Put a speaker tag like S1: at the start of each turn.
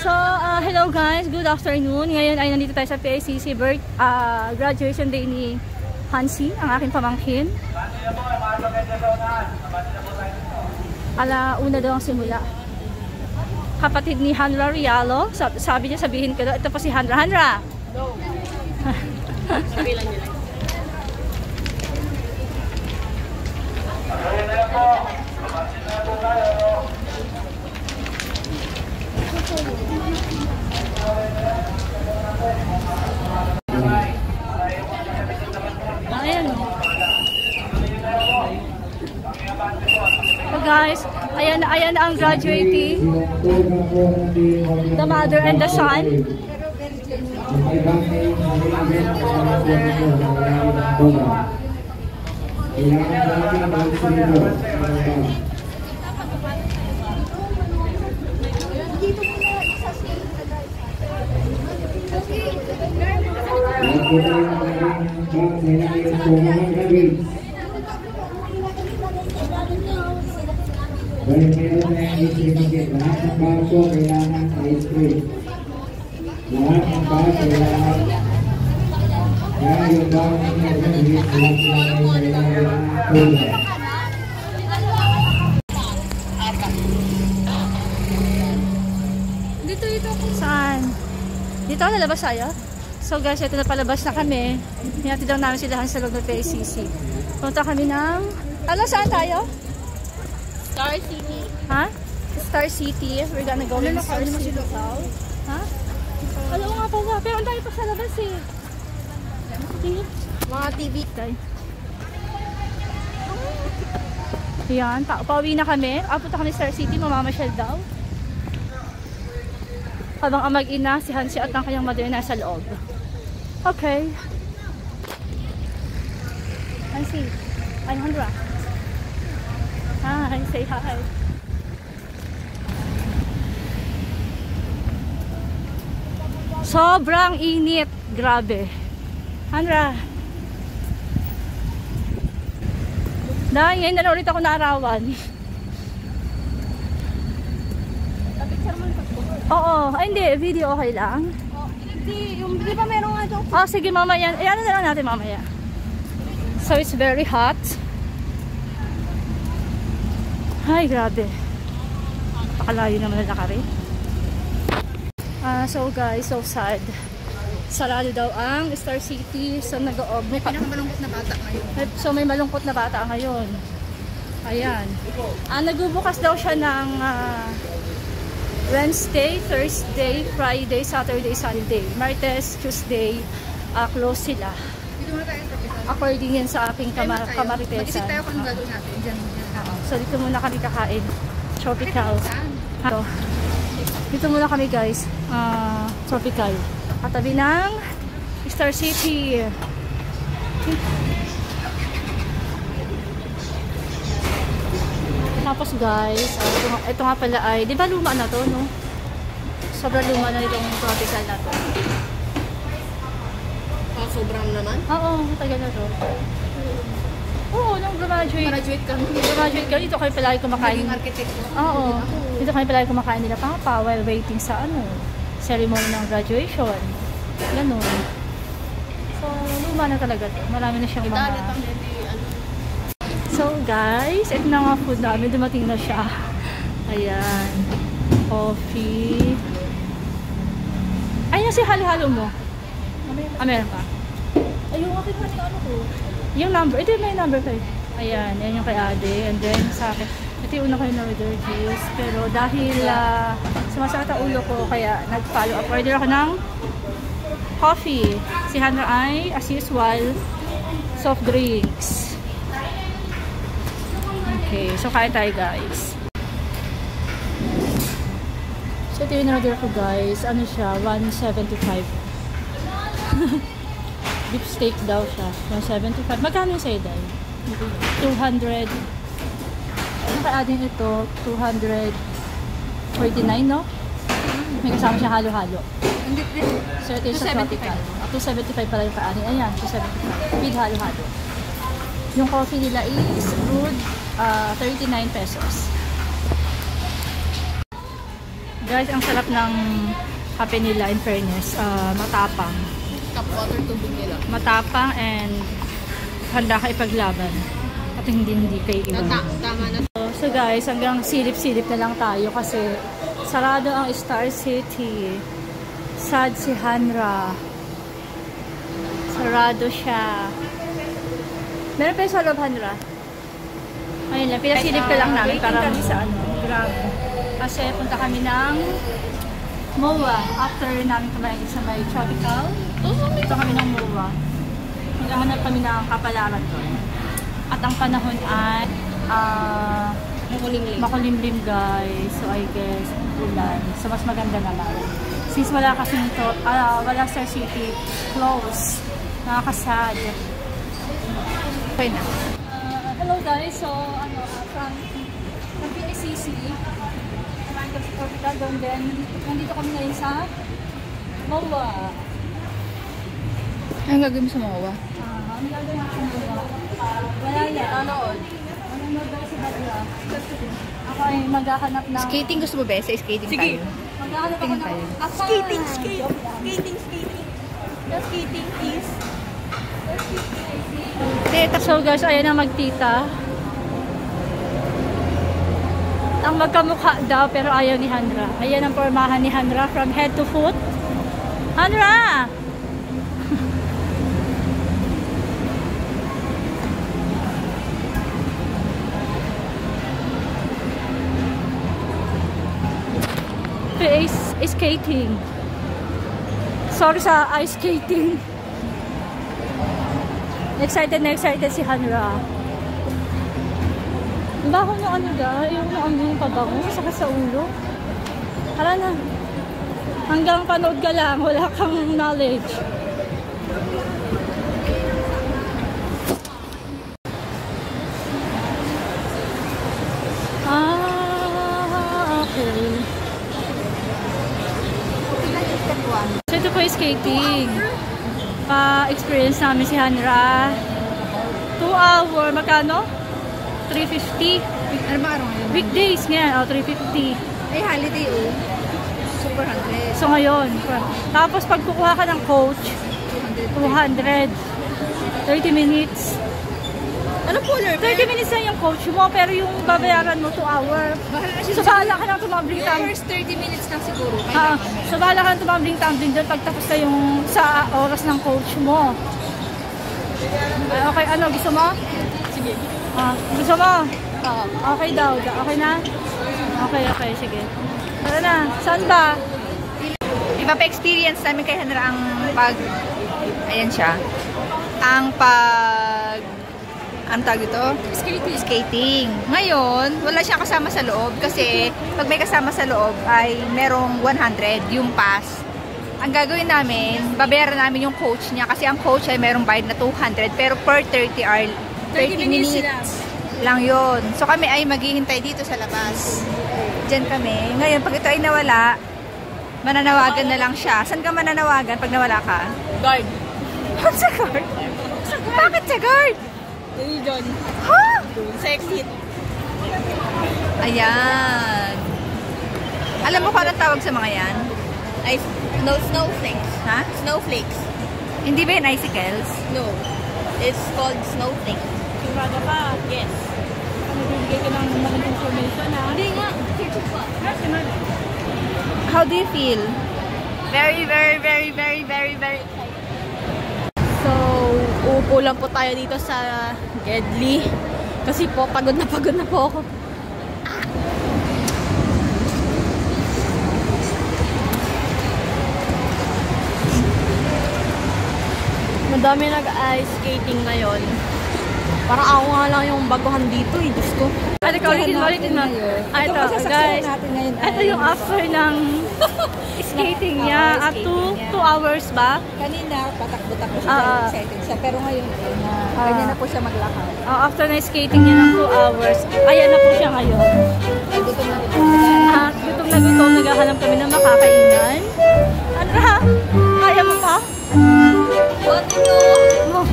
S1: So, hello guys, good afternoon. Ngayon ay nandito tayo sa PICC graduation day ni Hansi, ang aking pamangkin. Ala-una daw ang simula. Kapatid ni Hanra Rialo. Sabi niya, sabihin ko daw, ito po si Hanra. Hanra! No. Sabi lang nila. Ayan. So guys, ayan ang graduating. The mother and the son.
S2: Balik meron na yung isipagit. Lahat ng barko kailangan ice cream. Lahat ng barko kailangan. Kaya yung barko ninyo higit lahat ng kailangan tulad.
S1: Dito. Saan? Dito, lalabas tayo? So guys, ito na palabas na kami. Hinatid lang namin silahan sa loob ng PICC. Punta kami ng... saan tayo?
S3: Star City.
S1: Ha? Star City. We're gonna go in Star City. Ha? Alam mo nga pala. Pero ang tayo pa sa labas eh.
S3: Mga TV.
S1: Ayan. Pauwi na kami. Punta kami Star City. Mamamasyal daw. Habang ang mag-ina, si Hansi at ang kanyang mother nasa loob. Okay. Hansi. Ay, Handra. Hi, say hi. Sobrang init. Grabe. Handra. Ngayon na ulit ako naarawan.
S3: Picture mo ito.
S1: Oo. Ay, hindi. Video okay lang.
S3: Di ba meron nga doon?
S1: Sige mamaya. Ayan na lang natin mamaya. So, it's very hot. Ay, grabe. Pakalayo naman na lakarin. So guys, so sad. Sarado daw ang Star City. So nag-oob.
S3: May pinakamalungkot na bata ngayon.
S1: So may malungkot na bata ngayon. Ayan. Nagbubukas daw siya ng Wednesday, Thursday, Friday, Saturday, Sunday. Martes, Tuesday, close sila.
S3: Dito muna tayo.
S1: According yan sa aking kamaritesan.
S3: Mag-isip tayo kung gagawin natin. Diyan.
S1: So dito muna kami kakain. Tropical. Dito muna kami guys. Tropical. Katabi ng Star City. Tapos guys, ito nga pala ay, di ba luma na to, no? Sobrang luma na itong tropical na to.
S3: Sobrang naman?
S1: Oo, matagal na to. Oo, nung graduate kami, dito kayo palagi kumakain.
S3: Naging architect.
S1: Oo, dito kayo palagi kumakain nila papa while waiting sa ceremony ng graduation. Ganun. So, luma na talaga to. Marami na siyang mga... So guys, ito na nga food namin. Dumating na siya. Ayan. Coffee. Ayun si halo-halo mo. Meron pa.
S3: Ayun, akin pa ano ko.
S1: Yung number, ito yung may number kayo. Ayan, yan yung kay Ade. And then sa akin, ito yung una kayo na with their juice. Pero dahil sumasakit ang ulo ko, kaya nag-follow up. Order ako ng coffee. Si Hannah ay, as usual, soft drinks. Okay, so kain tayo guys. So ito yung in-order ko guys. Ano siya? 175. Beef steak daw siya. 175. Magkano yung sa'yo dahil? 200. Ano kaya din ito? 249, no? May kasama siya halo-halo. So ito yung sa tropical. 275 pala yung kaani. Ayan, 275. With halo-halo. Yung coffee nila is brewed 39 pesos. Guys, ang sarap ng kape nila, in fairness. Matapang.
S3: Tap water tubig nila.
S1: Matapang and handa ka ipaglaban. At hindi kayo iwan.
S3: Tama na.
S1: So guys, hanggang silip-silip na lang tayo kasi sarado ang Star City. Sad si Hanra. Sarado siya. Meron pa yung sa loob, Hanra? Ayun lang, pinasilip ka lang namin para kami sa ano. Grabe. Kasi punta kami ng MOA. After namin kumain sa may tropical, punta kami ng MOA. Maghahanap kami ng kapalaran doon. At ang panahon ay makulimlim guys. So I guess ulan. So mas maganda naman. Since wala kasing wala Star City close. Nakakasad. Okay na. Hello guys. So from PSCC kumain kami sa Tropical doon. Then nandito kami ngayon sa MOA.
S3: Anong gagawin mo sa MOA?
S1: Ang gagawin ko sa MOA. Wala yan. Nanood. Nanood daw si Badla. Ako ay maghahanap ng...
S3: Skating gusto mo ba? Sa skating
S1: Sige.
S3: tayo.
S1: Maghahanap ako ng...
S3: Skating, please.
S1: So guys, ayan ang magtita. Ang magkamukha daw pero ayaw ni Hanra. Ayan ang pormahan ni Hanra from head to foot. Hanra! Ice skating. Sorry sa ice skating. Excited na excited si Hanra. Baho ng ano ga? Yung pabango. Saka sa ulo. Hala na. Hanggang panood ka lang. Wala kang knowledge. Okay. So ito po yung skating. Pa-experience namin si Hanra. 2 hour. Magkano? 350.
S3: Ano ba araw ngayon?
S1: Weekdays ngayon. 350.
S3: Holiday Super 100.
S1: So ngayon. Tapos pag kukuha ka ng coach, 200. 30 minutes.
S3: Ano color?
S1: 30 minutes lang yung coach mo, pero yung babayaran mo 2 hour. So bahala ka ng tumabling-tambling.
S3: First 30 minutes lang siguro.
S1: So bahala ka ng tumabling-tambling doon pag tapos na yung sa oras ng coach mo. Okay, ano? Gusto mo?
S3: Sige.
S1: Gusto mo? Okay daw. Okay na? Okay. Sige. Tara na. Saan ba?
S3: Iba pa experience namin kay Hanra ang ayan siya. Ang tawag ito? Skating. Ngayon, wala siyang kasama sa loob kasi pag may kasama sa loob ay merong 100 yung pass. Ang gagawin namin, babayaran namin yung coach niya kasi ang coach ay merong bayad na 200 pero per 30 minutes lang yun. So kami ay maghihintay dito sa labas. Diyan kami. Ngayon, pag ito ay nawala, mananawagan na lang siya. Saan ka mananawagan pag nawala ka?
S1: Guard.
S3: Sa guard? Bakit sa guard?
S1: Doon.
S3: Ha?
S1: Sa exit.
S3: Ayan. Alam mo kung anong tawag sa mga yan?
S4: Snowflakes.
S3: Ha?
S4: Snowflakes.
S3: Hindi ba yun icicles?
S4: No. It's called snowflakes.
S1: Sigurado ka?
S4: Yes.
S1: Nagbibigay ka ng maling information ha?
S4: Hindi nga. Search pa.
S3: How do you feel? Very excited.
S4: So, uupo lang po tayo dito sa Gedli. Kasi po, pagod na po ako. Madami nag-ice skating ngayon. Parang ako nga lang yung baguhan dito eh. Diyos ko.
S1: Ate, ulitin mo. Ito, guys. Ito yung after ng skating niya. At 2 hours ba?
S5: Kanina, patakbo-takbo siya, excited siya. Pero ngayon, ganyan na po siya maglakad.
S1: After na skating niya ng 2 hours, ayan na po siya ngayon.
S5: Gutom na gutom.
S1: At gutom na gutom, naghahanap kami ng makakainan. Ano ha? Kaya mo pa?
S4: What? No.